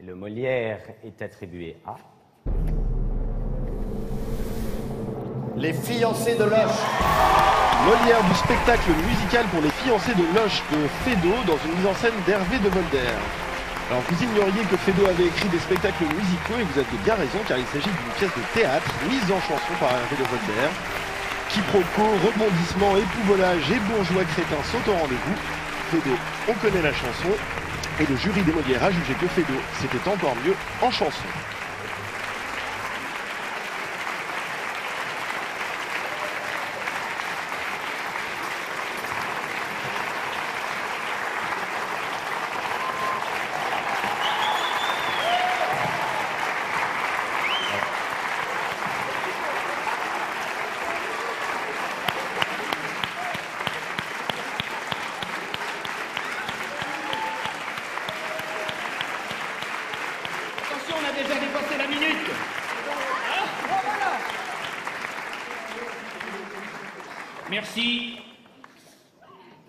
Et le Molière est attribué à... Les fiancés de Loche. Molière du spectacle musical pour les fiancés de Loche de Feydeau dans une mise en scène d'Hervé de Volder. Alors vous ignoriez que Feydeau avait écrit des spectacles musicaux et vous avez bien raison car il s'agit d'une pièce de théâtre mise en chanson par Hervé de Volder. Quiproquo, rebondissement, épouvolage et bourgeois crétin sont au rendez-vous. Feydeau, on connaît la chanson et le jury des Molières a jugé que Feydeau c'était encore mieux en chanson. On a déjà dépassé la minute. Merci.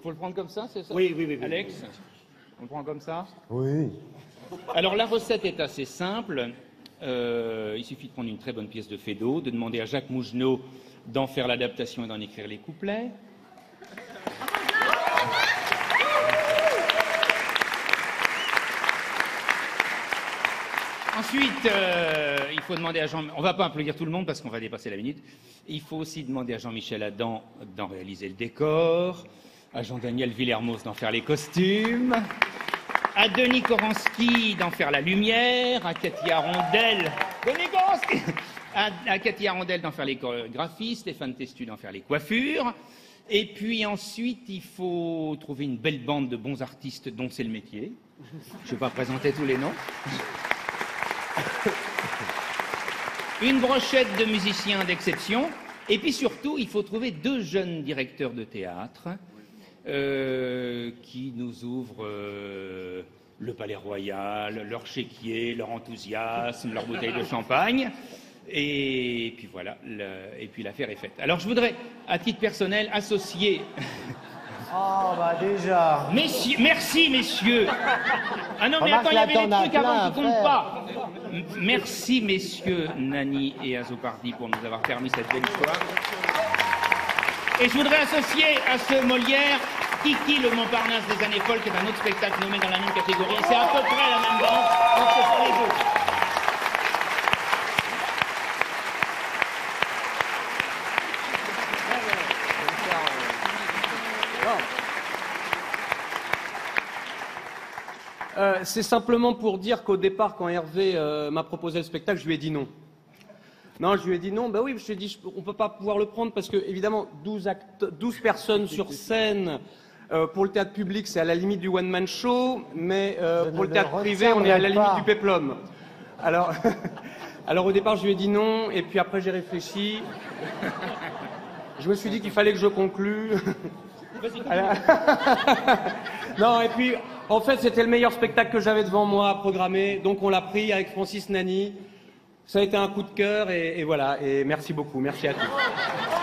Faut le prendre comme ça, c'est ça? Oui, oui, oui. Alex, on le prend comme ça? Oui. Alors la recette est assez simple. Il suffit de prendre une très bonne pièce de Feydeau, de demander à Jacques Mougenot d'en faire l'adaptation et d'en écrire les couplets. Ensuite, il faut demander à Jean... On ne va pas applaudir tout le monde parce qu'on va dépasser la minute. Il faut aussi demander à Jean-Michel Adam d'en réaliser le décor, à Jean-Daniel Villermoz d'en faire les costumes, à Denis Koranski d'en faire la lumière, à Cathy Arondel... Denis Koranski à Cathy Arondel d'en faire les chorégraphies, Stéphane Testu d'en faire les coiffures. Et puis ensuite, il faut trouver une belle bande de bons artistes dont c'est le métier. Je ne vais pas présenter tous les noms. Une brochette de musiciens d'exception. Et puis surtout, il faut trouver 2 jeunes directeurs de théâtre qui nous ouvrent le Palais Royal, leur chéquier, leur enthousiasme, leur bouteille de champagne. Et puis voilà, et puis l'affaire est faite. Alors je voudrais, à titre personnel, associer... Oh, bah déjà. Messieurs, merci, messieurs. Ah non, mais Remarque, attends, il y avait là, des t'en as trucs avant plein, qui comptent frère. pas. Merci, messieurs Nani et Azopardi, pour nous avoir permis cette belle histoire. Et je voudrais associer à ce Molière Kiki le Montparnasse des années folles, qui est un autre spectacle nommé dans la même catégorie. C'est à peu près la même bande, donc c'est pour les deux. C'est simplement pour dire qu'au départ, quand Hervé m'a proposé le spectacle, je lui ai dit non. Non, je lui ai dit non. Bah oui, je lui ai dit, on ne peut pas pouvoir le prendre parce que, évidemment, 12 personnes sur scène, pour le théâtre public, c'est à la limite du one-man show, mais pour le théâtre privé, on est à la limite du péplum. Alors, alors au départ, je lui ai dit non, et puis après, j'ai réfléchi. Je me suis dit qu'il fallait que je conclue. Non, et puis, en fait, c'était le meilleur spectacle que j'avais devant moi à programmer, donc on l'a pris avec Francis Nani. Ça a été un coup de cœur, et voilà, et merci beaucoup, merci à tous.